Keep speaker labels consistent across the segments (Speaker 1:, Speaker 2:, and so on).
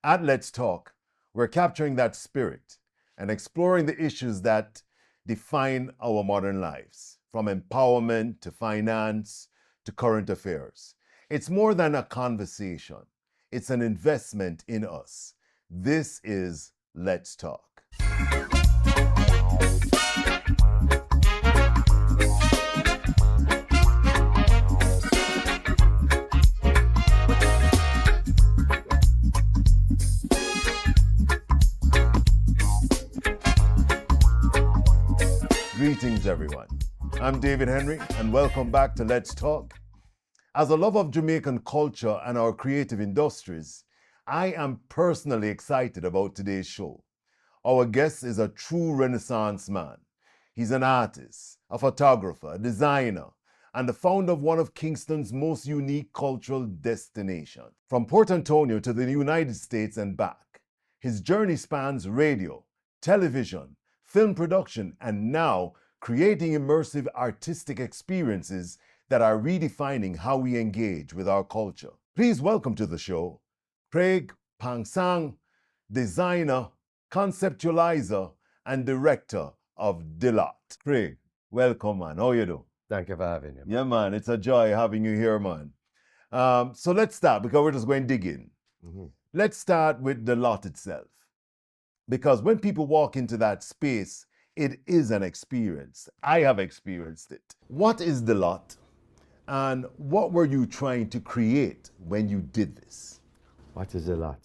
Speaker 1: At Let's Talk, we're capturing that spirit and exploring the issues that define our modern lives, from empowerment to finance to current affairs. It's more than a conversation, it's an investment in us. This is Let's Talk. Greetings, everyone. I'm David Henry, and welcome back to Let's Talk. As a lover of Jamaican culture and our creative industries, I am personally excited about today's show. Our guest is a true Renaissance man. He's an artist, a photographer, a designer, and the founder of one of Kingston's most unique cultural destinations. From Port Antonio to the United States and back, his journey spans radio, television, film production, and now creating immersive artistic experiences that are redefining how we engage with our culture. Please welcome to the show, Craig Phang, designer, conceptualizer, and director of Delot. Craig, welcome, man. How you doing?
Speaker 2: Thank you for having me.
Speaker 1: Yeah, man. It's a joy having you here, man. So let's start, because we're just going to dig in.
Speaker 2: Mm-hmm.
Speaker 1: Let's start with Delot itself. Because when people walk into that space, it is an experience. I have experienced it. What is Delot? And what were you trying to create when you did this?
Speaker 2: What is the lot?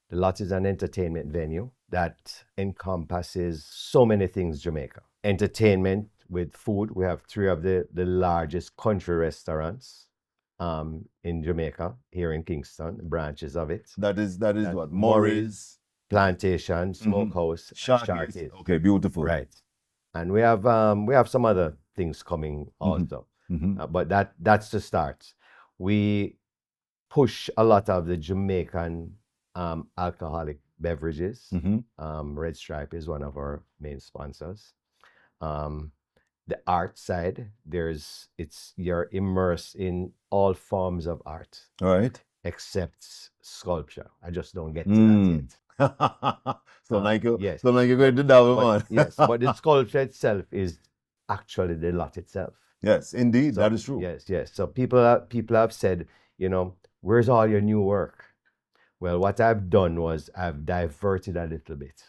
Speaker 2: The lot is an entertainment venue that encompasses so many things Jamaica. Entertainment with food. We have three of the largest country restaurants in Jamaica, here in Kingston, branches of it.
Speaker 1: That is what? Morris.
Speaker 2: Plantation, Smokehouse, Sharky's.
Speaker 1: Okay, beautiful.
Speaker 2: Right. And we have some other things coming also. But that's the start. We push a lot of the Jamaican alcoholic beverages. Red Stripe is one of our main sponsors. The art side, you're immersed in all forms of art.
Speaker 1: All right.
Speaker 2: Except sculpture. I just don't get to that yet.
Speaker 1: Yes. So like you're going to dabble on.
Speaker 2: Yes, but the sculpture itself is actually the lot itself.
Speaker 1: Yes, indeed, that is true.
Speaker 2: Yes. So people have said, where's all your new work? Well, what I've done was I've diverted a little bit.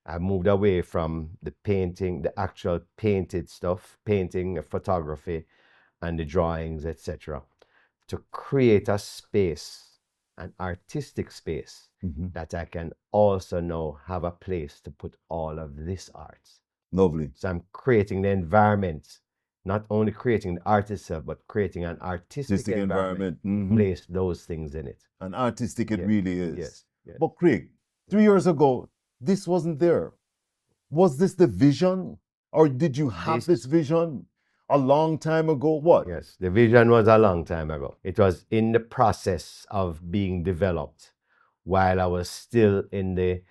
Speaker 2: I've moved away from the painting, the actual painted stuff, painting, photography, and the drawings, etc., to create a space, an artistic space, that I can also now have a place to put all of this art.
Speaker 1: Lovely.
Speaker 2: So I'm creating the environment, not only creating the art itself, but creating an artistic environment. Place those things in it.
Speaker 1: And artistic it really is.
Speaker 2: Yes.
Speaker 1: But Craig, 3 years ago, this wasn't there. Was this the vision? Or did you have this vision a long time ago? What?
Speaker 2: Yes, the vision was a long time ago. It was in the process of being developed while I was still in the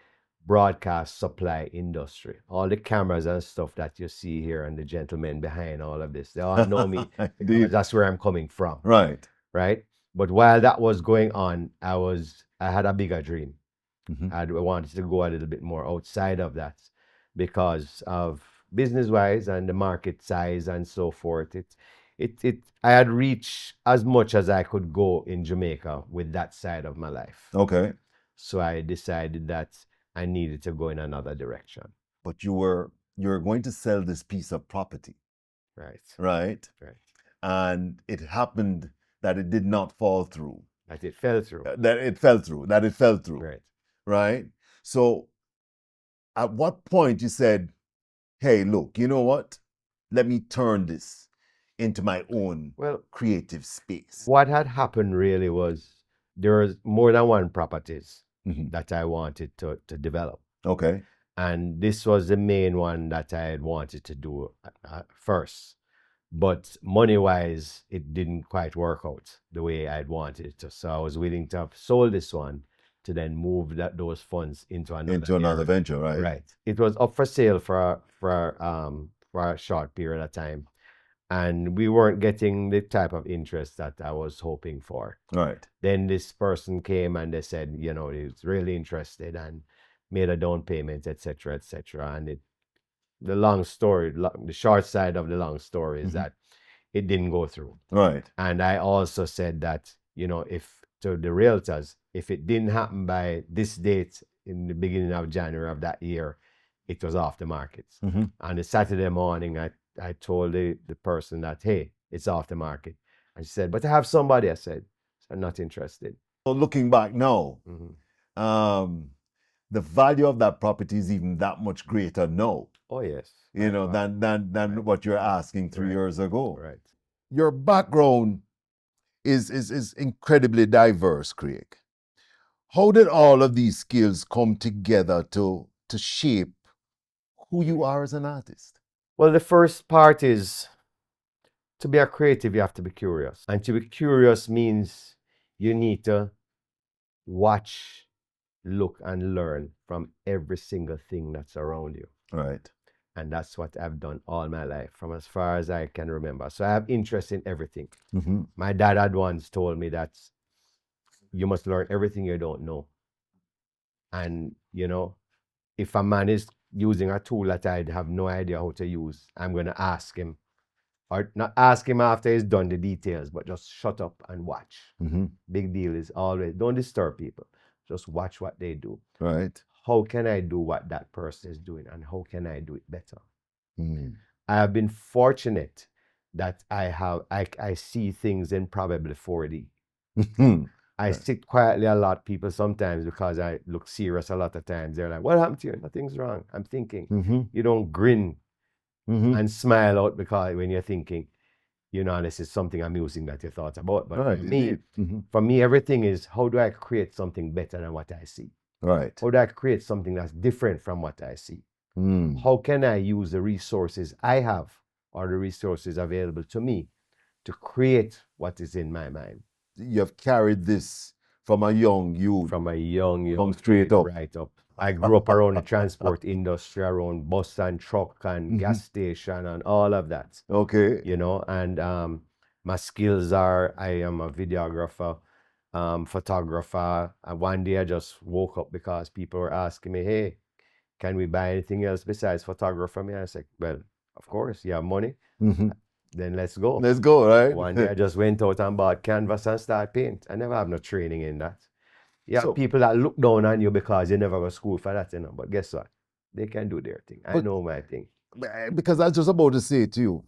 Speaker 2: broadcast supply industry. All the cameras and stuff that you see here and the gentlemen behind all of this, they all know me because that's where I'm coming from.
Speaker 1: Right.
Speaker 2: But while that was going on, I had a bigger dream. I wanted to go a little bit more outside of that because of business-wise and the market size and so forth. I had reached as much as I could go in Jamaica with that side of my life.
Speaker 1: Okay.
Speaker 2: So I decided that I needed to go in another direction.
Speaker 1: But you were going to sell this piece of property. Right. And it happened that it did not fall through.
Speaker 2: That it fell through.
Speaker 1: That it fell through. Right. So at what point you said, hey, look, you know what? Let me turn this into my own creative space.
Speaker 2: What had happened really was there was more than one properties that I wanted to develop.
Speaker 1: Okay.
Speaker 2: And this was the main one that I had wanted to do first. But money-wise, it didn't quite work out the way I'd wanted it to. So I was willing to have sold this one to then move those funds into another
Speaker 1: venture, right?
Speaker 2: Right. It was up for sale for a short period of time, And we weren't getting the type of interest that I was hoping for.
Speaker 1: Right.
Speaker 2: Then this person came and they said, he was really interested and made a down payment, etc., etc. And the short side of the long story is that it didn't go through.
Speaker 1: Right.
Speaker 2: And I also said that, if to the realtors, if it didn't happen by this date in the beginning of January of that year, it was off the market. On the Saturday morning, I told the person that, hey, it's off the market. And she said, but I have somebody. I said, I'm not interested.
Speaker 1: So looking back now, the value of that property is even that much greater now.
Speaker 2: Oh, yes.
Speaker 1: Than what you're asking 3 years ago.
Speaker 2: Right.
Speaker 1: Your background is incredibly diverse, Craig. How did all of these skills come together to shape who you are as an artist?
Speaker 2: Well, the first part is, to be a creative, you have to be curious. And to be curious means you need to watch, look, and learn from every single thing that's around you.
Speaker 1: Right.
Speaker 2: And that's what I've done all my life, from as far as I can remember. So I have interest in everything. My dad had once told me that you must learn everything you don't know. And, if a man is using a tool that I have no idea how to use, I'm going to ask him, or not ask him after he's done the details, but just shut up and watch. Big deal is always, don't disturb people. Just watch what they do.
Speaker 1: Right.
Speaker 2: How can I do what that person is doing, and how can I do it better? I have been fortunate that I see things in probably 4D. I sit quietly a lot, people sometimes, because I look serious a lot of times. They're like, what happened to you? Nothing's wrong. I'm thinking. You don't grin and smile out because when you're thinking, this is something amusing that you thought about. But
Speaker 1: right,
Speaker 2: for me, everything is, how do I create something better than what I see?
Speaker 1: Right.
Speaker 2: How do I create something that's different from what I see? How can I use the resources I have or the resources available to me to create what is in my mind?
Speaker 1: You have carried this from a young youth.
Speaker 2: From a young
Speaker 1: From straight up.
Speaker 2: Right up. I grew up around the transport industry, around bus and truck and gas station and all of that.
Speaker 1: Okay.
Speaker 2: And my skills are, I am a videographer, photographer. And one day I just woke up because people were asking me, hey, can we buy anything else besides photography from me? I said, well, of course, you have money. Then let's go.
Speaker 1: Let's go, right?
Speaker 2: One day I just went out and bought canvas and started paint. I never have no training in that. Yeah, people that look down on you because you never go to school for that, But guess what? They can do their thing. I know my thing.
Speaker 1: Because I was just about to say to you,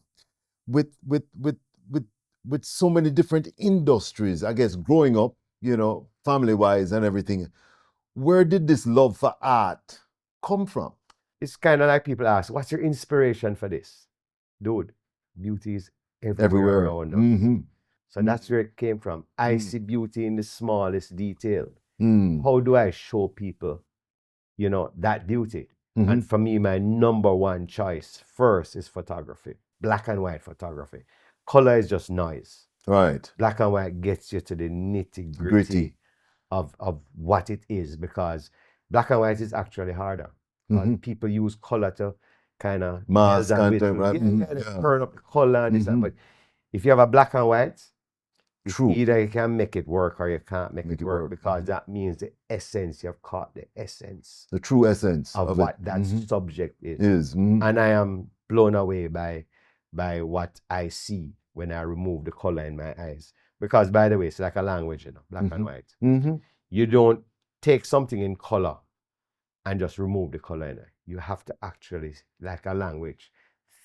Speaker 1: with so many different industries, I guess growing up, family-wise and everything, where did this love for art come from?
Speaker 2: It's kind of like people ask, what's your inspiration for this? Dude, beauty is everywhere around us. So that's where it came from. I see beauty in the smallest detail. How do I show people, that beauty? And for me, my number one choice first is photography, black and white photography. Color is just noise.
Speaker 1: Right.
Speaker 2: Black and white gets you to the nitty gritty of what it is, because black and white is actually harder. People use color to kind of
Speaker 1: mask and
Speaker 2: turn up the color and this and but if you have a black and white, either you can make it work or you can't make it work, because that means the essence, you've caught the essence,
Speaker 1: the true essence
Speaker 2: of what that subject is. And I am blown away by what I see when I remove the color in my eyes, because, by the way, it's like a language, black and white. You don't take something in color and just remove the color in it. You have to actually, like a language,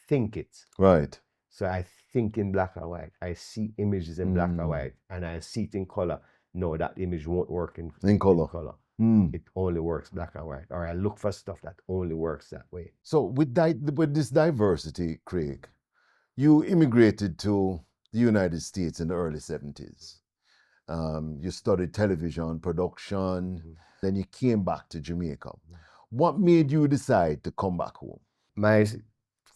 Speaker 2: think it.
Speaker 1: Right.
Speaker 2: So I think in black and white. I see images in black and white, and I see it in color. No, that image won't work in color. It only works black and white. Or I look for stuff that only works that way.
Speaker 1: So with this diversity, Craig, you immigrated to the United States in the early 70s. You studied television production, then you came back to Jamaica. What made you decide to come back home?
Speaker 2: My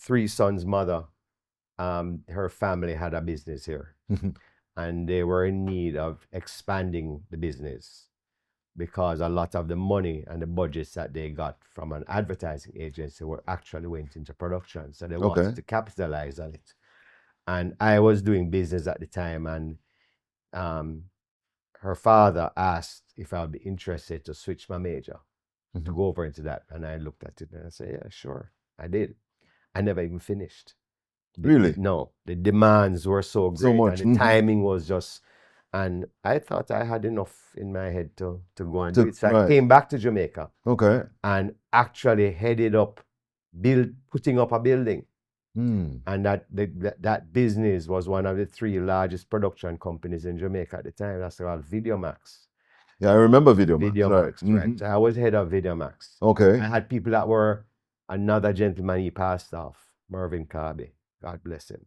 Speaker 2: 3 sons' mother, her family had a business here, and they were in need of expanding the business, because a lot of the money and the budgets that they got from an advertising agency were actually went into production. So they wanted to capitalize on it. And I was doing business at the time, and um, her father asked if I'd be interested to switch my major to go over into that. And I looked at it and I said, yeah, sure. I did. I never even finished.
Speaker 1: Really?
Speaker 2: No, the demands were so
Speaker 1: So
Speaker 2: great, and
Speaker 1: much.
Speaker 2: the timing was just, and I thought I had enough in my head to go and do it. So I
Speaker 1: Right.
Speaker 2: came back to Jamaica
Speaker 1: Okay.
Speaker 2: and actually headed up, putting up a building.
Speaker 1: Hmm.
Speaker 2: And that business was one of the three largest production companies in Jamaica at the time. That's called Videomax.
Speaker 1: Yeah, I remember Video Max. Right.
Speaker 2: Videomax, right. So I was head of Videomax.
Speaker 1: Okay.
Speaker 2: I had people that were, another gentleman, he passed off, Mervyn Carby, God bless him.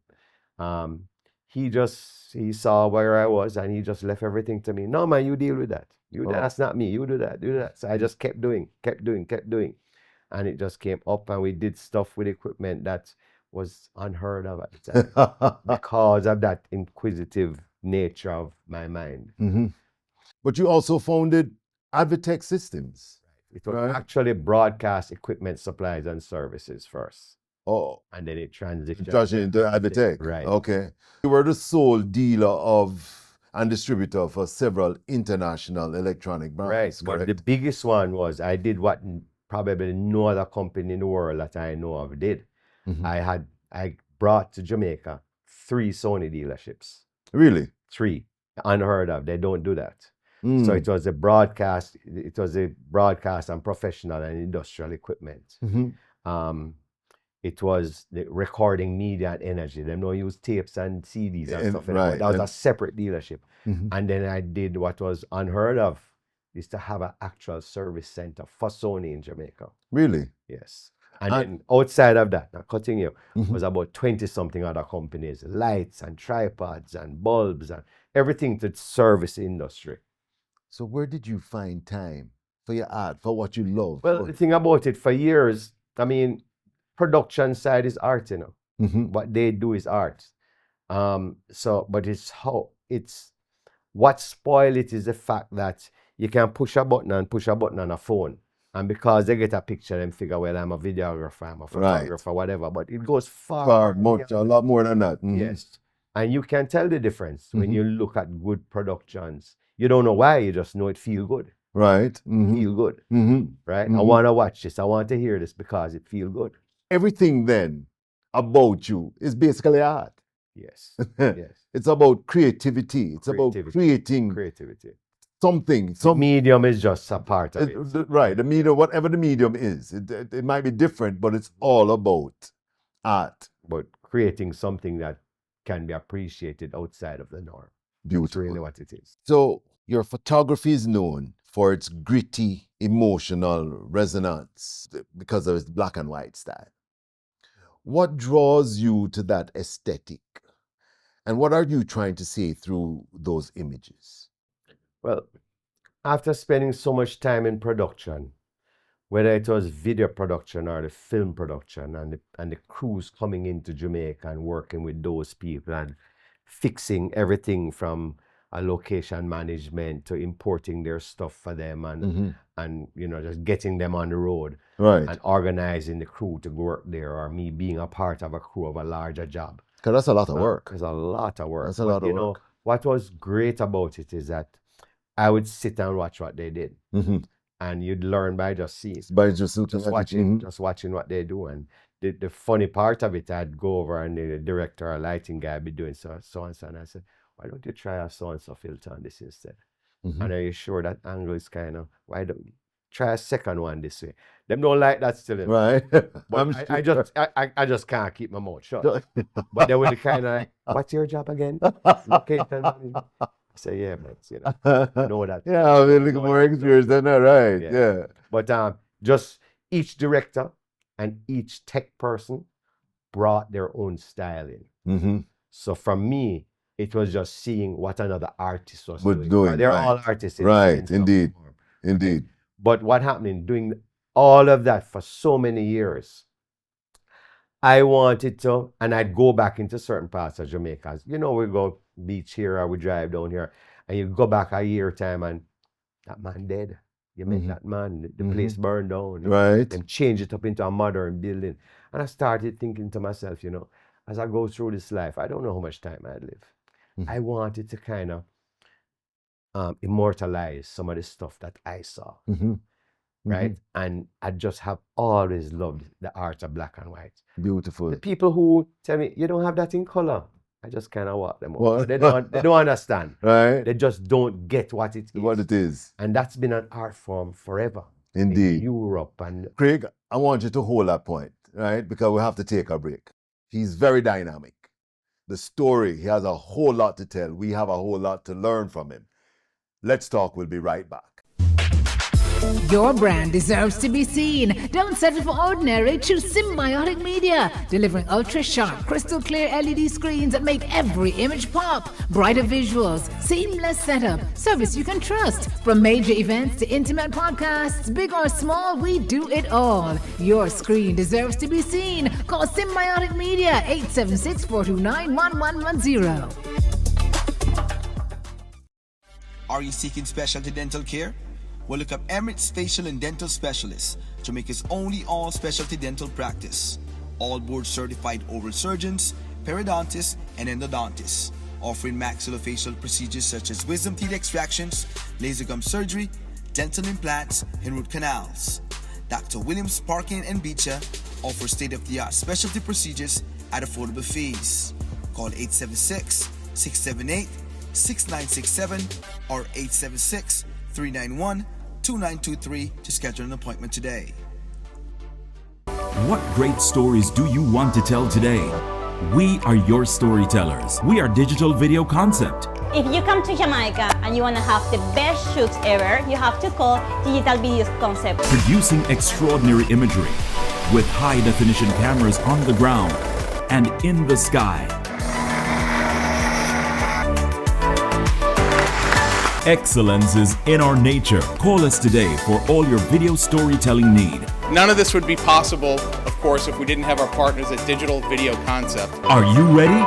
Speaker 2: He saw where I was and he just left everything to me. No, man, you deal with that. That's not me. You do that, do that. So I just kept doing. And it just came up, and we did stuff with equipment that was unheard of at the time because of that inquisitive nature of my mind.
Speaker 1: Mhm. But you also founded Advitech Systems.
Speaker 2: It was
Speaker 1: Right.
Speaker 2: actually broadcast equipment supplies and services first,
Speaker 1: Oh,
Speaker 2: and then it transitioned
Speaker 1: Josh into Advitech.
Speaker 2: Right.
Speaker 1: Okay. You were the sole dealer of and distributor for several international electronic
Speaker 2: Right.
Speaker 1: brands,
Speaker 2: But the
Speaker 1: correct?
Speaker 2: biggest one was I did what probably no other company in the world that I know of did.
Speaker 1: Mhm.
Speaker 2: I brought to Jamaica 3 Sony dealerships.
Speaker 1: Really?
Speaker 2: 3. Unheard of. They don't do that. So
Speaker 1: Mm.
Speaker 2: it was a broadcast and professional and industrial equipment.
Speaker 1: Mhm.
Speaker 2: It was the recording media and energy. They don't use tapes and CDs and stuff anymore.
Speaker 1: Right.
Speaker 2: That was a separate dealership.
Speaker 1: Mhm.
Speaker 2: And then I did what was unheard of, is to have an actual service center for Sony in Jamaica.
Speaker 1: Really?
Speaker 2: Yes. And then outside of that, now cutting you,
Speaker 1: Mhm.
Speaker 2: was about 20 something other companies, lights and tripods and bulbs and everything to service the industry.
Speaker 1: So where did you find time for your art, for what you love?
Speaker 2: Well, the thing about it, for years, I mean, production side is art, you know.
Speaker 1: Mhm.
Speaker 2: What they do is art. But it's what spoiled it is the fact that you can push a button on a phone. And because they get a picture and figure, well, I'm a videographer, I'm a photographer, whatever. But it goes far
Speaker 1: much, a lot more than that. Mhm.
Speaker 2: Yes. And you can tell the difference when you look at good productions. You don't know why, you just know it feel good.
Speaker 1: Right. Mhm.
Speaker 2: Feel good.
Speaker 1: Mhm.
Speaker 2: Right? I want to watch this. I want to hear this because it feel good.
Speaker 1: Everything then about you is basically art.
Speaker 2: Yes. Yes.
Speaker 1: It's about creativity. It's about creating
Speaker 2: Creativity.
Speaker 1: something.
Speaker 2: The medium is just a part of it.
Speaker 1: Right. The medium, whatever the medium is, it might be different, but it's all about art.
Speaker 2: But creating something that can be appreciated outside of the norm. That's
Speaker 1: Beautiful.
Speaker 2: really what it is.
Speaker 1: So your photography is known for its gritty, emotional resonance because of its black and white style. What draws you to that aesthetic? And what are you trying to say through those images?
Speaker 2: Well, after spending so much time in production, whether it was video production or the film production, and the crews coming into Jamaica and working with those people and fixing everything from a location management to importing their stuff for them and just getting them on the road,
Speaker 1: Right.
Speaker 2: and organizing the crew to work there, or me being a part of a crew of a larger job.
Speaker 1: Because that's a lot of work.
Speaker 2: It's a lot of work.
Speaker 1: That's a lot of work.
Speaker 2: What was great about it is that I would sit and watch what they did. And you'd learn by just seeing.
Speaker 1: By just
Speaker 2: watching what they do. And the funny part of it, I'd go over and the director or lighting guy would be doing so and so. And I said, why don't you try a so and so filter on this instead? And are you sure that angle is kind of, why don't you try a second one this way? Them don't like that still.
Speaker 1: Right.
Speaker 2: But I just can't keep my mouth shut. But they were kind of like, what's your job again? Location management. I say, yeah, man, know that.
Speaker 1: Yeah, I mean, look more experience than that, right? Yeah.
Speaker 2: But just each director and each tech person brought their own style in. So for me, it was just seeing what another artist was doing. They're all artists.
Speaker 1: Right, indeed. Indeed.
Speaker 2: But what happened in doing all of that for so many years, I wanted to, and I'd go back into certain parts of Jamaica. We go beach here or we drive down here, and you go back a year time and that man dead. You met that man, the place burned down.
Speaker 1: Right.
Speaker 2: And change it up into a modern building. And I started thinking to myself, as I go through this life, I don't know how much time I live. I wanted to kind of immortalize some of the stuff that I saw, right? And I just have always loved the art of black and white.
Speaker 1: Beautiful.
Speaker 2: The people who tell me you don't have that in color, I just kind of walk them
Speaker 1: Well,
Speaker 2: over. They don't understand.
Speaker 1: Right?
Speaker 2: They just don't get what it is.
Speaker 1: What it is.
Speaker 2: And that's been an art form forever.
Speaker 1: Indeed.
Speaker 2: In Europe and
Speaker 1: Craig, I want you to hold that point, right? Because we have to take a break. He's very dynamic. The story, he has a whole lot to tell. We have a whole lot to learn from him. Let's talk. We'll be right back.
Speaker 3: Your brand deserves to be seen. Don't settle for ordinary. Choose Symbiotic Media, delivering ultra-sharp, crystal-clear LED screens that make every image pop. Brighter visuals, seamless setup, service you can trust. From major events to intimate podcasts, big or small, we do it all. Your screen deserves to be seen. Call Symbiotic Media, 876-429-1110.
Speaker 4: Are you seeking specialty dental care? Well, look up Emirates Facial and Dental Specialists, Jamaica's only all-specialty dental practice. All board-certified oral surgeons, periodontists, and endodontists, offering maxillofacial procedures such as wisdom teeth extractions, laser gum surgery, dental implants, and root canals. Dr. Williams Parkin and Beecher offers state-of-the-art specialty procedures at affordable fees. Call 876-678-6967 or 876-391-2923 to schedule an appointment today.
Speaker 5: What great stories do you want to tell today? We are your storytellers. We are Digital Video Concept.
Speaker 6: If you come to Jamaica and you want to have the best shoots ever, you have to call Digital Video Concept.
Speaker 5: Producing extraordinary imagery with high-definition cameras on the ground and in the sky. Excellence is in our nature. Call us today for all your video storytelling need.
Speaker 7: None of this would be possible, of course, if we didn't have our partners at Digital Video Concept.
Speaker 5: Are you ready?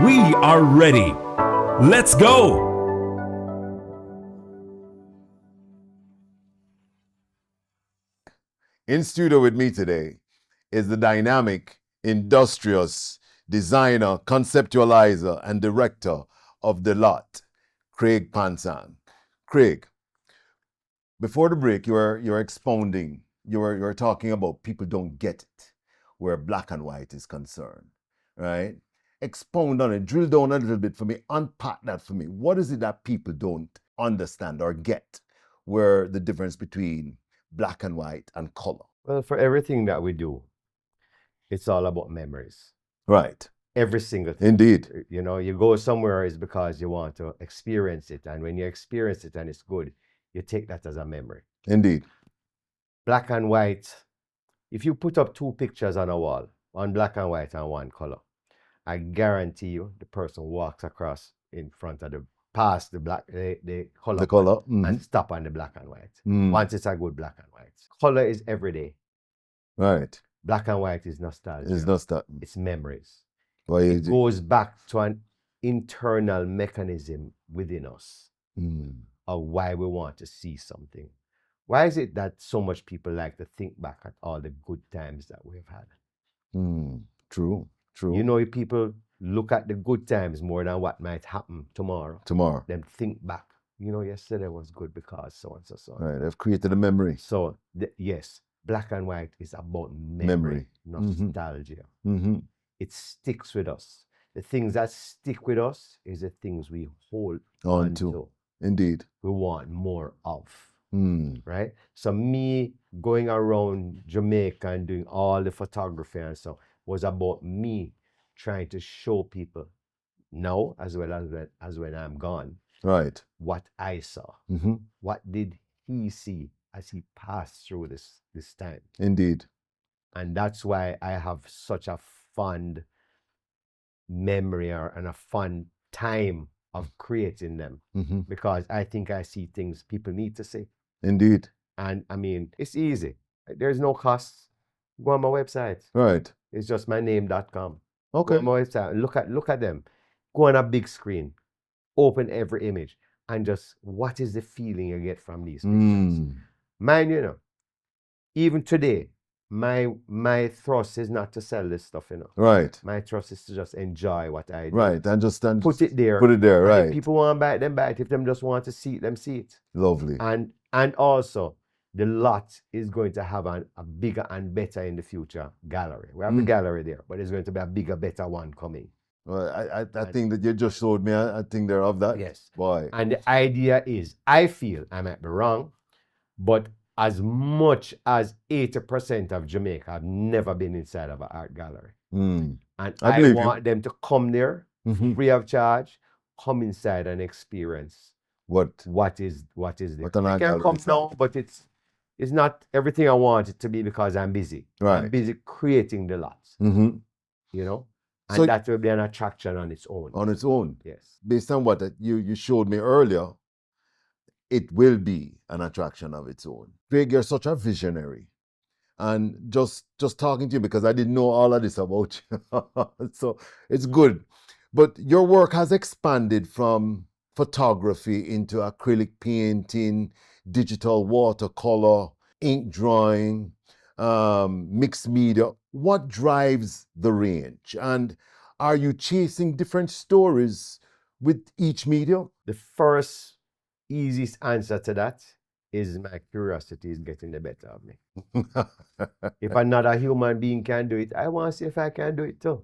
Speaker 5: We are ready. Let's go!
Speaker 1: In studio with me today is the dynamic, industrious designer, conceptualizer, and director of The Lot, Craig Phang. Craig, before the break, you were expounding, you were talking about people don't get it where black and white is concerned, right? Expound on it, drill down a little bit for me, unpack that for me. What is it that people don't understand or get where the difference between black and white and color?
Speaker 2: well, for everything that we do, it's all about memories.
Speaker 1: Right.
Speaker 2: Every single thing.
Speaker 1: Indeed.
Speaker 2: You know, you go somewhere is because you want to experience it. And when you experience it and it's good, you take that as a memory.
Speaker 1: Indeed.
Speaker 2: Black and white, if you put up two pictures on a wall, one black and white and one color, I guarantee you the person walks across in front of past the black, the color,
Speaker 1: The color.
Speaker 2: and stop on the black and white.
Speaker 1: Mm.
Speaker 2: Once it's a good black and white. Color is everyday.
Speaker 1: Right.
Speaker 2: Black and white is nostalgia.
Speaker 1: It's not that.
Speaker 2: It's memories.
Speaker 1: Why
Speaker 2: It
Speaker 1: is it?
Speaker 2: goes back to an internal mechanism within us of why we want to see something. Why is it that so much people like to think back at all the good times that we've had?
Speaker 1: True. True.
Speaker 2: You know, if people look at the good times more than what might happen tomorrow,
Speaker 1: Tomorrow.
Speaker 2: then think back. You know, yesterday was good because so and so, so.
Speaker 1: Right. They've created a memory.
Speaker 2: So, yes, black and white is about
Speaker 1: Memory.
Speaker 2: nostalgia.
Speaker 1: Mm-hmm.
Speaker 2: It sticks with us. The things that stick with us is the things we hold
Speaker 1: On
Speaker 2: onto.
Speaker 1: to. Indeed.
Speaker 2: We want more of,
Speaker 1: Mm.
Speaker 2: right? So me going around Jamaica and doing all the photography and so was about me trying to show people now as well as when I'm gone
Speaker 1: Right.
Speaker 2: what I saw.
Speaker 1: Mm-hmm.
Speaker 2: What did he see as he passed through this time?
Speaker 1: Indeed.
Speaker 2: And that's why I have such a fond memory and a fun time of creating them,
Speaker 1: Mm-hmm.
Speaker 2: because I think I see things people need to see.
Speaker 1: Indeed.
Speaker 2: And I mean, it's easy. There's no cost. Go on my website.
Speaker 1: Right.
Speaker 2: It's just myname.com. Go
Speaker 1: Okay.
Speaker 2: on my website and look at them. Go on a big screen. Open every image and just what is the feeling you get from these pictures?
Speaker 1: Mm.
Speaker 2: Mind you know, even today, my thrust is not to sell this stuff, you know.
Speaker 1: Right.
Speaker 2: My thrust is to just enjoy what I do.
Speaker 1: Right. And just
Speaker 2: Put it there.
Speaker 1: Put it there,
Speaker 2: And
Speaker 1: right.
Speaker 2: if people want to buy it, then buy it. If them just want to see it, them see it.
Speaker 1: Lovely.
Speaker 2: And also, the lot is going to have a bigger and better in the future gallery. We have the gallery there, but there's going to be a bigger, better one coming.
Speaker 1: Well, I think that you just showed me I think they're of that.
Speaker 2: Yes.
Speaker 1: Boy.
Speaker 2: And the idea is, I feel, I might be wrong, but as much as 80% of Jamaica have never been inside of an art gallery. And I want them to come there free of charge, come inside and experience what is there.
Speaker 1: What an
Speaker 2: They
Speaker 1: art
Speaker 2: can
Speaker 1: gallery
Speaker 2: come
Speaker 1: is.
Speaker 2: now, but it's not everything I want it to be because I'm busy.
Speaker 1: Right.
Speaker 2: I'm busy creating the lots,
Speaker 1: Mm-hmm.
Speaker 2: you know? And
Speaker 1: So-
Speaker 2: that will be an attraction on its own.
Speaker 1: On its own.
Speaker 2: Yes.
Speaker 1: Based on what you showed me earlier, it will be an attraction of its own. Craig, you're such a visionary. And just talking to you, because I didn't know all of this about you. So it's good. But your work has expanded from photography into acrylic painting, digital watercolor, ink drawing, mixed media. What drives the range? And are you chasing different stories with each medium?
Speaker 2: The first easiest answer to that is my curiosity is getting the better of me. If another human being can do it, I want to see if I can do it too.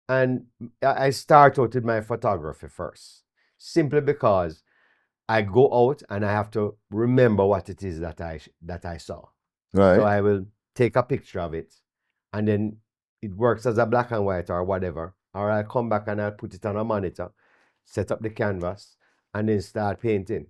Speaker 2: And I start out with my photography first, simply because I go out and I have to remember what it is that I saw.
Speaker 1: Right.
Speaker 2: So I will take a picture of it, and then it works as a black and white or whatever. Or I'll come back and I'll put it on a monitor, set up the canvas, and then start painting.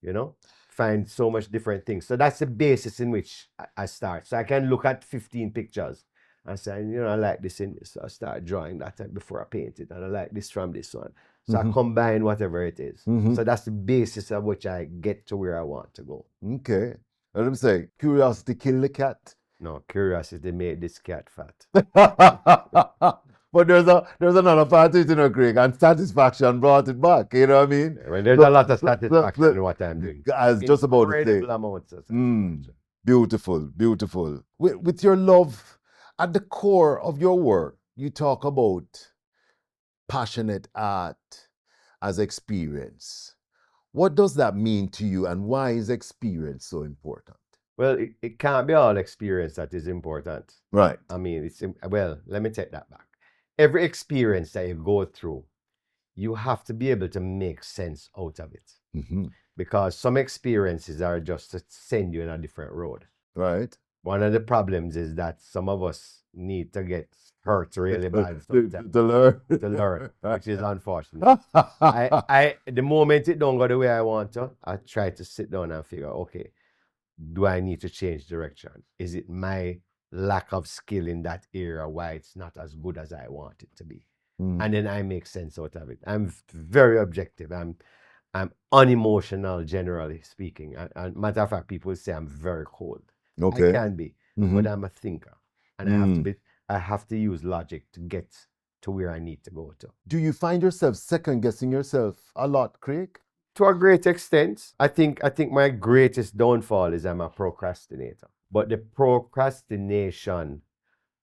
Speaker 2: You know, find so much different things. So that's the basis in which I start. So I can look at 15 pictures and say, you know, I like this in this. So I start drawing that before I paint it, and I like this from this one. So I combine whatever it is. So that's the basis of which I get to where I want to go.
Speaker 1: Okay. Let me say, curiosity killed the cat.
Speaker 2: No, curiosity made this cat fat.
Speaker 1: But there's another part to it, you know, Craig, and satisfaction brought it back. You know what I mean?
Speaker 2: Well, there's a lot of satisfaction in what I'm doing.
Speaker 1: I was just about to say.
Speaker 2: Incredible amounts of satisfaction.
Speaker 1: Beautiful, beautiful. With your love, at the core of your work, you talk about passionate art as experience. What does that mean to you, and why is experience so important?
Speaker 2: Well, it can't be all experience that is important.
Speaker 1: Right.
Speaker 2: I mean, well, let me take that back. Every experience that you go through, you have to be able to make sense out of it. Because some experiences are just to send you in a different road.
Speaker 1: Right.
Speaker 2: One of the problems is that some of us need to get hurt really bad sometimes
Speaker 1: To learn.
Speaker 2: to learn, which is unfortunate. The moment it don't go the way I want to, I try to sit down and figure, okay, do I need to change direction? Is it my lack of skill in that area why it's not as good as I want it to be? And then I make sense out of it. I'm very objective. I'm unemotional, generally speaking. And matter of fact, people say I'm very cold.
Speaker 1: Okay.
Speaker 2: I can be, but I'm a thinker, and I have to use logic to get to where I need to go to.
Speaker 1: Do you find yourself second guessing yourself a lot, Craig?
Speaker 2: To a great extent, I think my greatest downfall is I'm a procrastinator. But the procrastination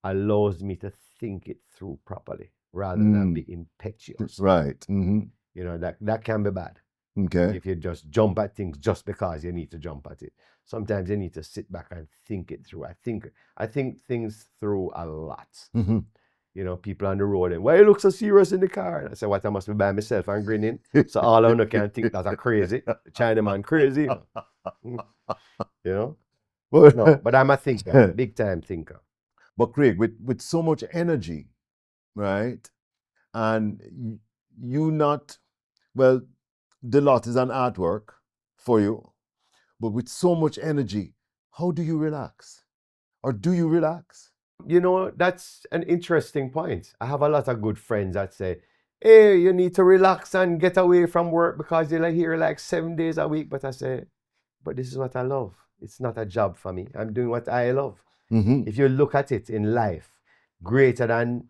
Speaker 2: allows me to think it through properly rather than be impetuous.
Speaker 1: Right.
Speaker 2: You know, that can be bad.
Speaker 1: Okay.
Speaker 2: If you just jump at things just because you need to jump at it. Sometimes you need to sit back and think it through. I think things through a lot. You know, people on the road, and why you look so serious in the car? And I say, what, I must be by myself and grinning. So all I know can think that I'm crazy. The Chinaman crazy. You know? No, but I'm a thinker, big time thinker.
Speaker 1: But Craig, with so much energy, right? And the lot is an artwork for you, but with so much energy, how do you relax? Or do you relax?
Speaker 2: You know, that's an interesting point. I have a lot of good friends that say, hey, you need to relax and get away from work because you're here like 7 days a week. But I say, but this is what I love. It's not a job for me. I'm doing what I love. If you look at it in life, greater than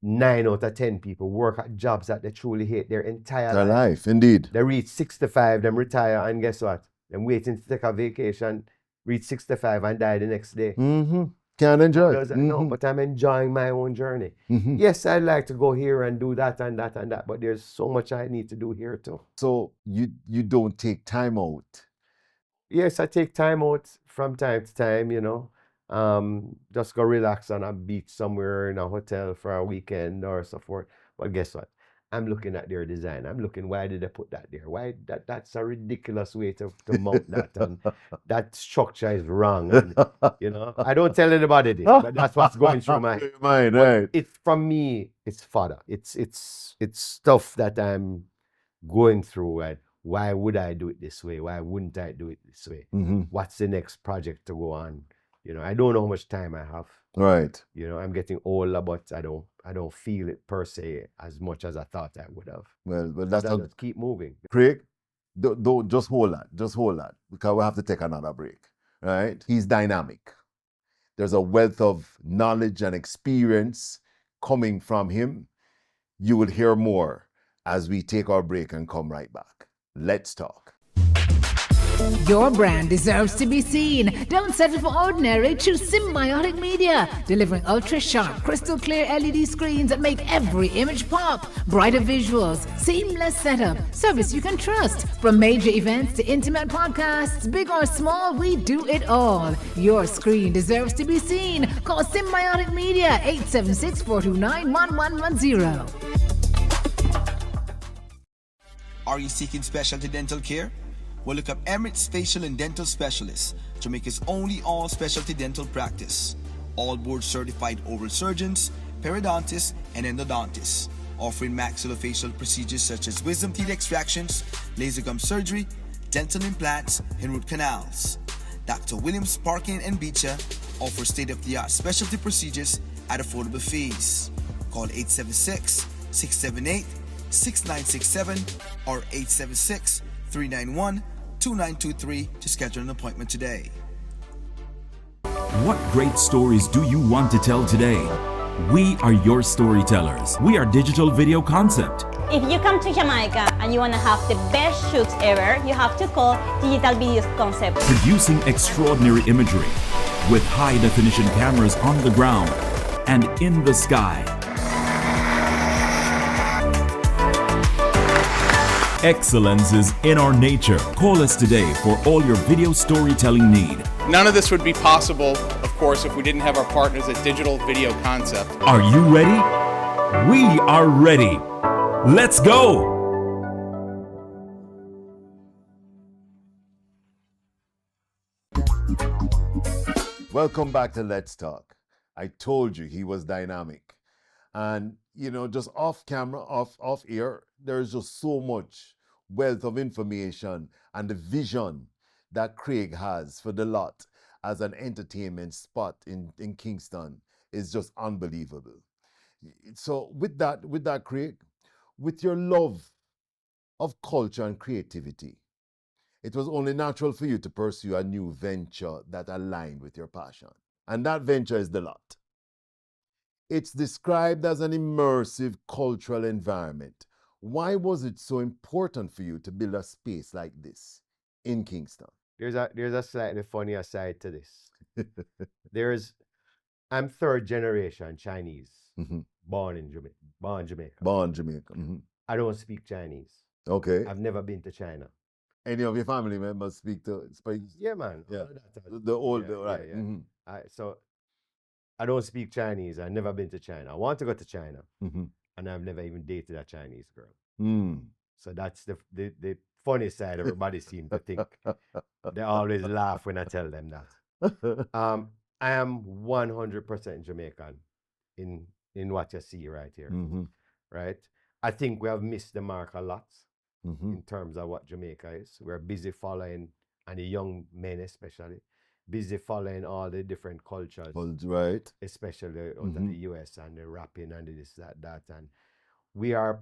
Speaker 2: 9 out of 10 people work at jobs that they truly hate their entire
Speaker 1: Their
Speaker 2: life.
Speaker 1: life, indeed.
Speaker 2: They reach 65, them retire, and guess what? Them waiting to take a vacation reach 65 and die the next day.
Speaker 1: Can't enjoy it.
Speaker 2: No, but I'm enjoying my own journey.
Speaker 1: Mhm.
Speaker 2: Yes, I'd like to go here and do that and that and that, but there's so much I need to do here too.
Speaker 1: So you don't take time out.
Speaker 2: Yes, I take time out from time to time, you know. Just go relax on a beach somewhere in a hotel for a weekend or so forth. But guess what? I'm looking at their design. I'm looking, why did they put that there? Why that's a ridiculous way to mount that, and that structure is wrong. And you know, I don't tell anybody this, but that's what's going through my
Speaker 1: mind,
Speaker 2: but
Speaker 1: right?
Speaker 2: it's from me, it's fodder. It's stuff that I'm going through, and why would I do it this way? Why wouldn't I do it this way? What's the next project to go on? You know, I don't know how much time I have.
Speaker 1: Right.
Speaker 2: You know, I'm getting older, but I don't feel it per se as much as I thought I would have.
Speaker 1: Well,
Speaker 2: So
Speaker 1: that's
Speaker 2: I
Speaker 1: not
Speaker 2: just keep moving.
Speaker 1: Craig. Don't just hold that, because we have to take another break. Right? He's dynamic. There's a wealth of knowledge and experience coming from him. You will hear more as we take our break and come right back. Let's talk.
Speaker 3: Your brand deserves to be seen. Don't settle for ordinary. Choose Symbiotic Media, delivering ultra-sharp, crystal clear LED screens that make every image pop. Brighter visuals, seamless setup, service you can trust. From major events to intimate podcasts, big or small, we do it all. Your screen deserves to be seen. Call Symbiotic Media, 876-429-1110.
Speaker 4: Are you seeking specialty dental care? Well, look up Emirates Facial and Dental Specialists, Jamaica's only all-specialty dental practice. All board-certified oral surgeons, periodontists, and endodontists, offering maxillofacial procedures such as wisdom teeth extractions, laser gum surgery, dental implants, and root canals. Dr. Williams, Parkin, and Beecher offer state-of-the-art specialty procedures at affordable fees. Call 876-678-6967 or 876-391-2923 to schedule an appointment today.
Speaker 5: What great stories do you want to tell today? We are your storytellers. We are Digital Video Concept.
Speaker 6: If you come to Jamaica and you want to have the best shoots ever, you have to call Digital Video Concept.
Speaker 5: Producing extraordinary imagery with high-definition cameras on the ground and in the sky. Excellence is in our nature. Call us today for all your video storytelling need.
Speaker 7: None of this would be possible, of course, if we didn't have our partners at Digital Video Concept.
Speaker 5: Are you ready? We are ready. Let's go!
Speaker 1: Welcome back to Let's Talk. I told you he was dynamic. And, you know, just off camera, off air, there's just so much wealth of information and the vision that Craig has for the lot as an entertainment spot in Kingston is just unbelievable. So with that, Craig, with your love of culture and creativity, it was only natural for you to pursue a new venture that aligned with your passion. And that venture is the lot. It's described as an immersive cultural environment. Why was it so important for you to build a space like this in Kingston?
Speaker 2: There's a slightly funnier side to this. I'm third generation Chinese, born in Jamaica. Born Jamaica. I don't speak Chinese.
Speaker 1: Okay.
Speaker 2: I've never been to China.
Speaker 1: Any of your family members speak Chinese?
Speaker 2: Yeah, man.
Speaker 1: Yeah. Right.
Speaker 2: So I don't speak Chinese. I've never been to China. I want to go to China, and I've never even dated a Chinese girl. So that's the funny side. Everybody seems to think. They always laugh when I tell them that. I am 100% Jamaican in what you see right here. Right? I think we have missed the mark a lot in terms of what Jamaica is. We're busy following, and the young men especially, busy following all the different cultures,
Speaker 1: right?
Speaker 2: Especially out of the US and the rapping and this, that. And we are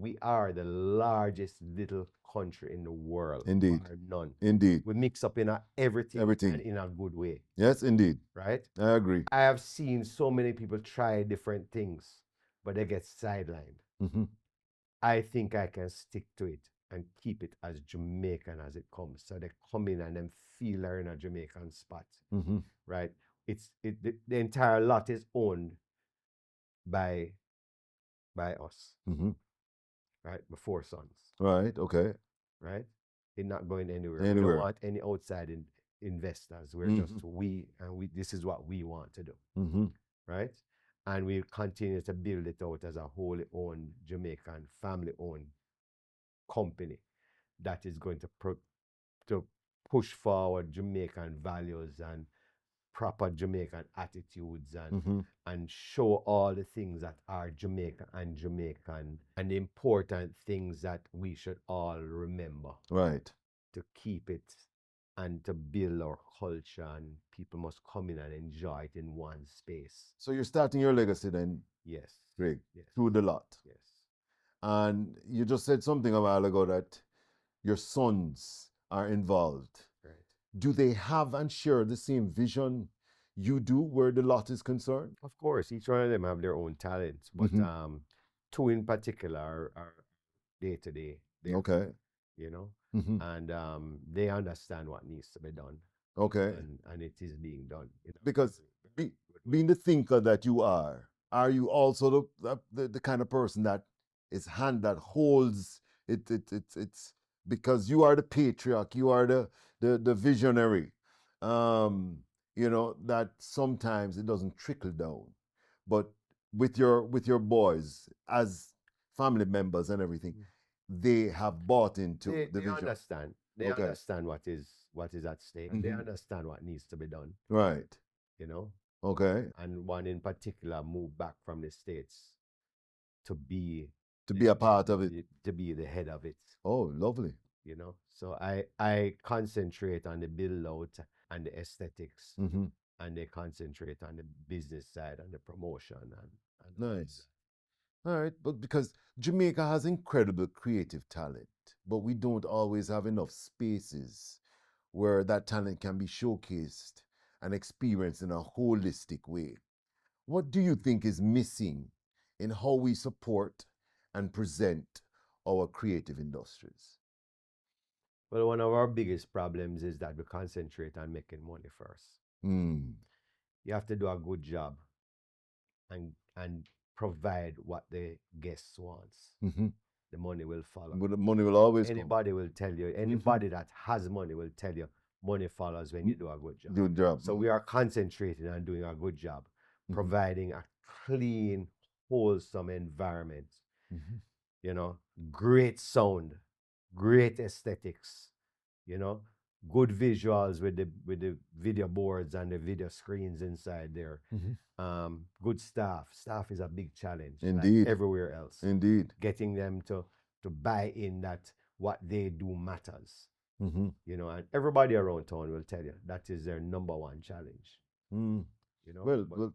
Speaker 2: we are the largest little country in the world.
Speaker 1: Indeed.
Speaker 2: Bar none.
Speaker 1: Indeed.
Speaker 2: We mix up in everything
Speaker 1: and
Speaker 2: in a good way.
Speaker 1: Yes, indeed.
Speaker 2: Right?
Speaker 1: I agree.
Speaker 2: I have seen so many people try different things, but they get sidelined. I think I can stick to it and keep it as Jamaican as it comes. So they come in and them feel they're in a Jamaican spot, right? The entire lot is owned by us, right? The four sons,
Speaker 1: Right. Okay.
Speaker 2: right? They're not going anywhere. We
Speaker 1: Anywhere.
Speaker 2: don't want any outside investors. We're just we, and we. This is what we want to do, right? And we continue to build it out as a wholly owned Jamaican, family-owned company that is going to push forward Jamaican values and proper Jamaican attitudes and show all the things that are Jamaican and the important things that we should all remember
Speaker 1: Right.
Speaker 2: to keep it and to build our culture, and people must come in and enjoy it in one space.
Speaker 1: So you're starting your legacy then,
Speaker 2: Yes.
Speaker 1: Greg,
Speaker 2: Yes.
Speaker 1: through the lot.
Speaker 2: Yes.
Speaker 1: And you just said something a while ago that your sons are involved.
Speaker 2: Right.
Speaker 1: Do they have and share the same vision you do where the lot is concerned?
Speaker 2: Of course, each one of them have their own talents, but two in particular are day to day.
Speaker 1: Okay.
Speaker 2: You know, and they understand what needs to be done.
Speaker 1: Okay.
Speaker 2: And it is being done.
Speaker 1: Because being the thinker that you are you also the kind of person that is that holds it's because you are the patriarch, you are the visionary. You know, that sometimes it doesn't trickle down. But with your boys as family members and everything, they have bought into the vision.
Speaker 2: Understand. They understand what is at stake. They understand what needs to be done.
Speaker 1: Right.
Speaker 2: You know.
Speaker 1: Okay.
Speaker 2: And one in particular moved back from the States to be
Speaker 1: a part of it.
Speaker 2: To be the head of it.
Speaker 1: Oh, lovely.
Speaker 2: You know. So I concentrate on the build out and the aesthetics. And they concentrate on the business side and the promotion and
Speaker 1: nice. All right, but because Jamaica has incredible creative talent, but we don't always have enough spaces where that talent can be showcased and experienced in a holistic way. What do you think is missing in how we support and present our creative industries?
Speaker 2: Well, one of our biggest problems is that we concentrate on making money first. You have to do a good job and provide what the guests wants. The money will follow.
Speaker 1: But the money will always
Speaker 2: Anybody will tell you, anybody that has money will tell you, money follows when you do a good job.
Speaker 1: Good job.
Speaker 2: So we are concentrating on doing a good job, providing a clean, wholesome environment. You know, great sound, great aesthetics, you know, good visuals with the video boards and the video screens inside there. Good staff. Staff is a big challenge.
Speaker 1: Indeed.
Speaker 2: Like everywhere else.
Speaker 1: Indeed.
Speaker 2: Getting them to buy in that what they do matters. You know, and everybody around town will tell you that is their number one challenge. You know.
Speaker 1: Well,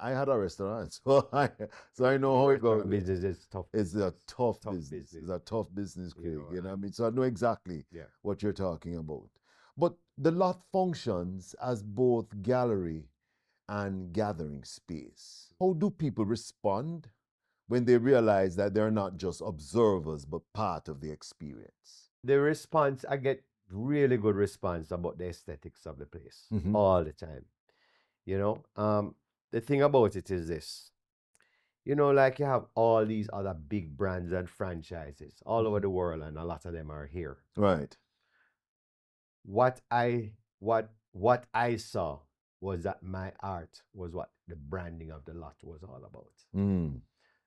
Speaker 1: I had a restaurant, so I know how it goes.
Speaker 2: Business is tough.
Speaker 1: It's a tough business. It's a tough business, Craig. You know what I mean? So I know exactly what you're talking about. But the lot functions as both gallery and gathering space. How do people respond when they realize that they're not just observers, but part of the experience?
Speaker 2: The response, I get really good response about the aesthetics of the place all the time. You know, the thing about it is this. You know, like you have all these other big brands and franchises all over the world, and a lot of them are here.
Speaker 1: Right.
Speaker 2: What I saw was that my art was what the branding of the lot was all about.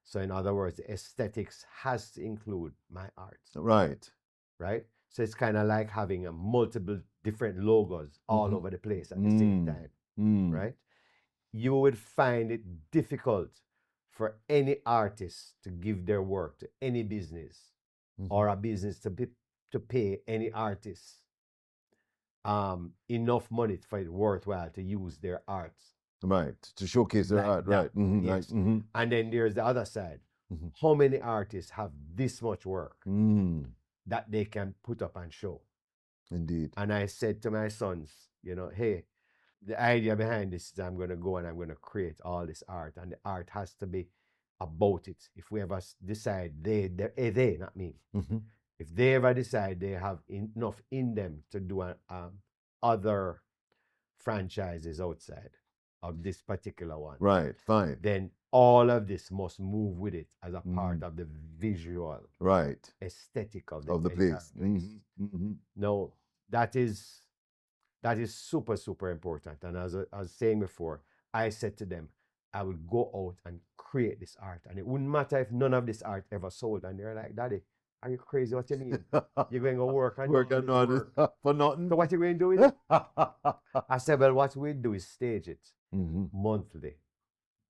Speaker 2: So in other words, the aesthetics has to include my art.
Speaker 1: Right.
Speaker 2: Right? So it's kind of like having a multiple different logos all over the place at the same time. Right? You would find it difficult for any artist to give their work to any business or a business to pay any artist enough money for it worthwhile to use their art.
Speaker 1: Right, to showcase their art, right.
Speaker 2: Yes. And then there's the other side. How many artists have this much work that they can put up and show?
Speaker 1: Indeed.
Speaker 2: And I said to my sons, you know, hey, the idea behind this is I'm going to go and I'm going to create all this art, and the art has to be about it. If we ever decide they, not me. if they ever decide they have enough in them to do other franchises outside of this particular one,
Speaker 1: Right, fine.
Speaker 2: then all of this must move with it as a part of the visual
Speaker 1: Right.
Speaker 2: aesthetic of
Speaker 1: Of the
Speaker 2: entire
Speaker 1: place. Mhm.
Speaker 2: No, that is super, super important. And as I was saying before, I said to them, I will go out and create this art. And it wouldn't matter if none of this art ever sold. And they're like, Daddy, are you crazy? What you mean? You're going to work and
Speaker 1: Work
Speaker 2: all
Speaker 1: and
Speaker 2: this
Speaker 1: all this
Speaker 2: work.
Speaker 1: for nothing.
Speaker 2: So what you going to do with it? I said, well, what we do is stage it
Speaker 1: Mhm.
Speaker 2: monthly,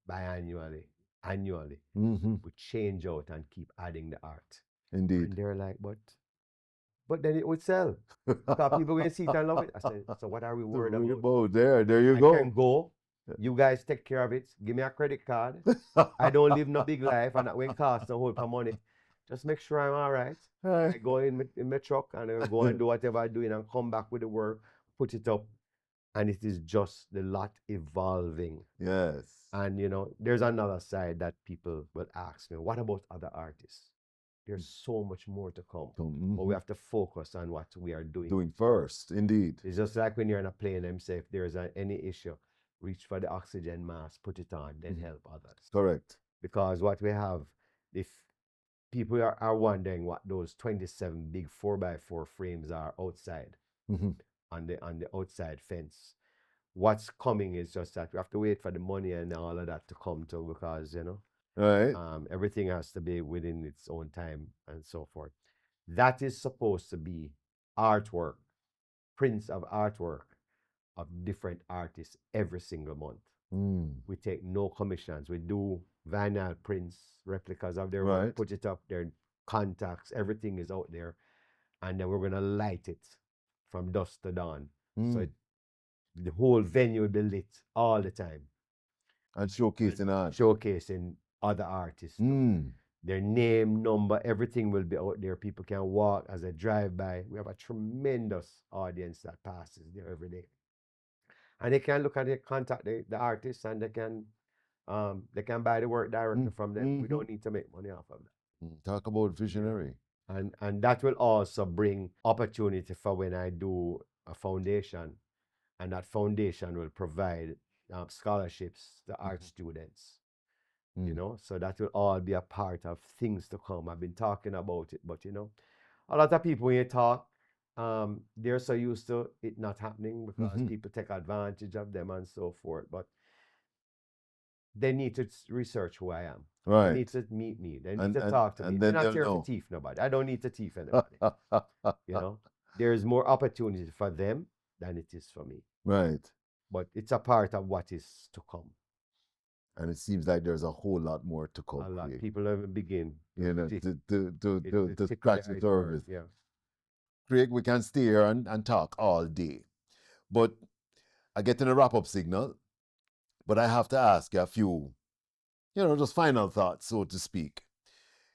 Speaker 2: biannually, annually.
Speaker 1: Mhm.
Speaker 2: We change out and keep adding the art.
Speaker 1: Indeed.
Speaker 2: And they're like, but then it would sell. Because people will see it and love it. I said, so what are we worried about?
Speaker 1: There you
Speaker 2: I
Speaker 1: go.
Speaker 2: can go. You guys take care of it. Give me a credit card. I don't live no big life and that will cost a whole lot of money. Just make sure I'm all right. I go in my truck and I go and do whatever I'm doing and come back with the work, put it up. And it is just the lot evolving.
Speaker 1: Yes.
Speaker 2: And, there's another side that people will ask me, what about other artists? There's so much more to come. But we have to focus on what we are doing.
Speaker 1: Doing first, indeed.
Speaker 2: It's just like when you're in a plane, them say if there's any issue, reach for the oxygen mask, put it on, then help others.
Speaker 1: Correct.
Speaker 2: Because what we have, if people are wondering what those 27 big 4x4 frames are outside, on the outside fence, what's coming is just that we have to wait for the money and all of that to come to, because,
Speaker 1: Right.
Speaker 2: everything has to be within its own time and so forth. That is supposed to be artwork, prints of artwork of different artists every single month. We take no commissions. We do vinyl prints, replicas of their work, put it up, their contacts, everything is out there. And then we're going to light it from dusk to dawn. So the whole venue will be lit all the time.
Speaker 1: And showcasing art.
Speaker 2: Showcasing other artists. Their name, number, everything will be out there. People can walk as they drive by. We have a tremendous audience that passes there every day. And they can look at it, contact the artists, and they can buy the work directly from them. We don't need to make money off of that.
Speaker 1: Talk about visionary.
Speaker 2: And that will also bring opportunity for when I do a foundation, and that foundation will provide scholarships to art students. So that will all be a part of things to come. I've been talking about it, but a lot of people when you talk, they're so used to it not happening because people take advantage of them and so forth. But they need to research who I am.
Speaker 1: Right.
Speaker 2: They need to meet me. They need to talk to me. They're not here to thief nobody. I don't need to thief anybody. There's more opportunity for them than it is for me.
Speaker 1: Right.
Speaker 2: But it's a part of what is to come.
Speaker 1: And it seems like there's a whole lot more to come.
Speaker 2: A lot. People haven't begin.
Speaker 1: To scratch the surface.
Speaker 2: Yeah.
Speaker 1: Craig, we can stay here and talk all day. But I get in a wrap-up signal. But I have to ask you a few, just final thoughts, so to speak.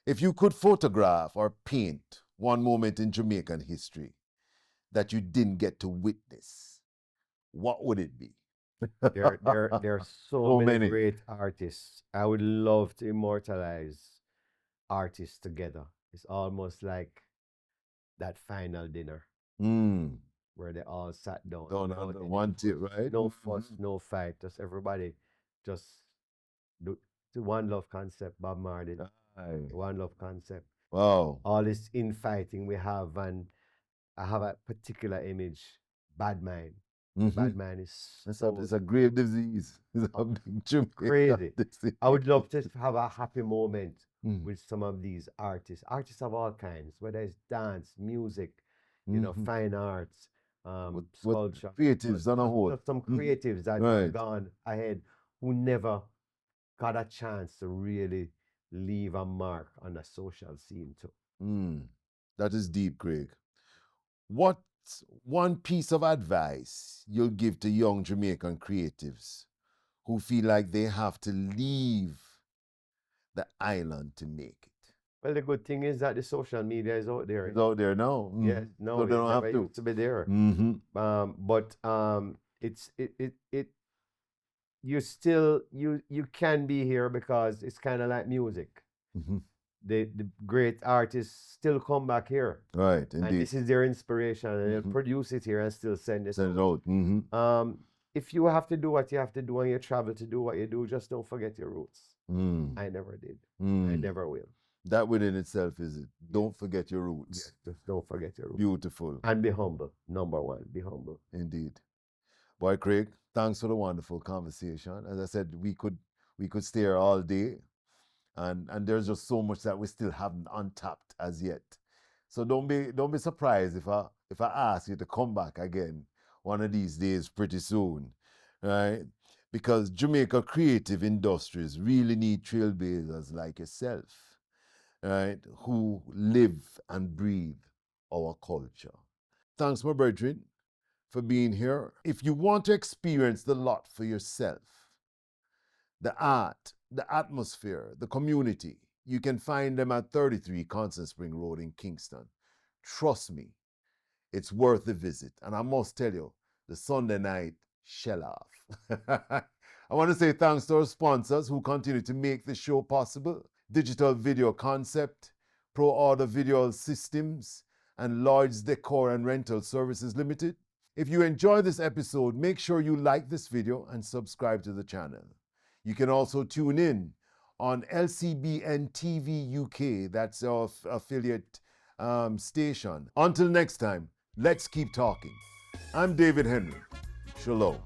Speaker 1: If you could photograph or paint one moment in Jamaican history that you didn't get to witness, what would it be?
Speaker 2: There are so many great artists. I would love to immortalize artists together. It's almost like that final dinner where they all sat down.
Speaker 1: One tip, right?
Speaker 2: No fuss, no fight. Just everybody just do the one love concept, Bob Marley. One love concept.
Speaker 1: Wow.
Speaker 2: All this infighting we have, and I have a particular image, bad mind. Bad mind is
Speaker 1: it's a grave disease. It's a big
Speaker 2: crazy. I would love to have a happy moment with some of these artists of all kinds, whether it's dance, music, fine arts, sculpture.
Speaker 1: Creatives on a whole.
Speaker 2: Some creatives that have gone ahead who never got a chance to really leave a mark on the social scene too.
Speaker 1: That is deep, Craig. What's one piece of advice you'll give to young Jamaican creatives who feel like they have to leave the island to make it?
Speaker 2: Well, the good thing is that the social media is out there.
Speaker 1: It's out there now.
Speaker 2: Yes, no,
Speaker 1: so they don't have to.
Speaker 2: Used to be there. But you still you can be here because it's kind of like music. the great artists still come back here.
Speaker 1: Right,
Speaker 2: And
Speaker 1: indeed.
Speaker 2: this is their inspiration, and they'll produce it here and still send it
Speaker 1: Send it
Speaker 2: out.
Speaker 1: out.
Speaker 2: If you have to do what you have to do and you travel to do what you do, just don't forget your roots. I never did. I never will.
Speaker 1: That within itself is it. Don't forget your roots.
Speaker 2: Just don't forget your roots.
Speaker 1: Beautiful.
Speaker 2: And be humble. Number one, be humble.
Speaker 1: Indeed. Boy, Craig, thanks for the wonderful conversation. As I said, we could stay here all day, and there's just so much that we still haven't untapped as yet. So don't be surprised if I ask you to come back again one of these days pretty soon, right? Because Jamaica creative industries really need trailblazers like yourself, right, who live and breathe our culture. Thanks, my brethren, for being here. If you want to experience the lot for yourself, the art, the atmosphere, the community, you can find them at 33 Constant Spring Road in Kingston. Trust me, it's worth the visit. And I must tell you, the Sunday night shell off. I want to say thanks to our sponsors who continue to make the show possible: Digital Video Concept, Pro Order Video Systems, and Lloyd's Decor and Rental Services Limited. If you enjoyed this episode, make sure you like this video and subscribe to the channel. You can also tune in on LCBN TV UK, that's our affiliate station. Until next time, let's keep talking. I'm David Henry. Shalom.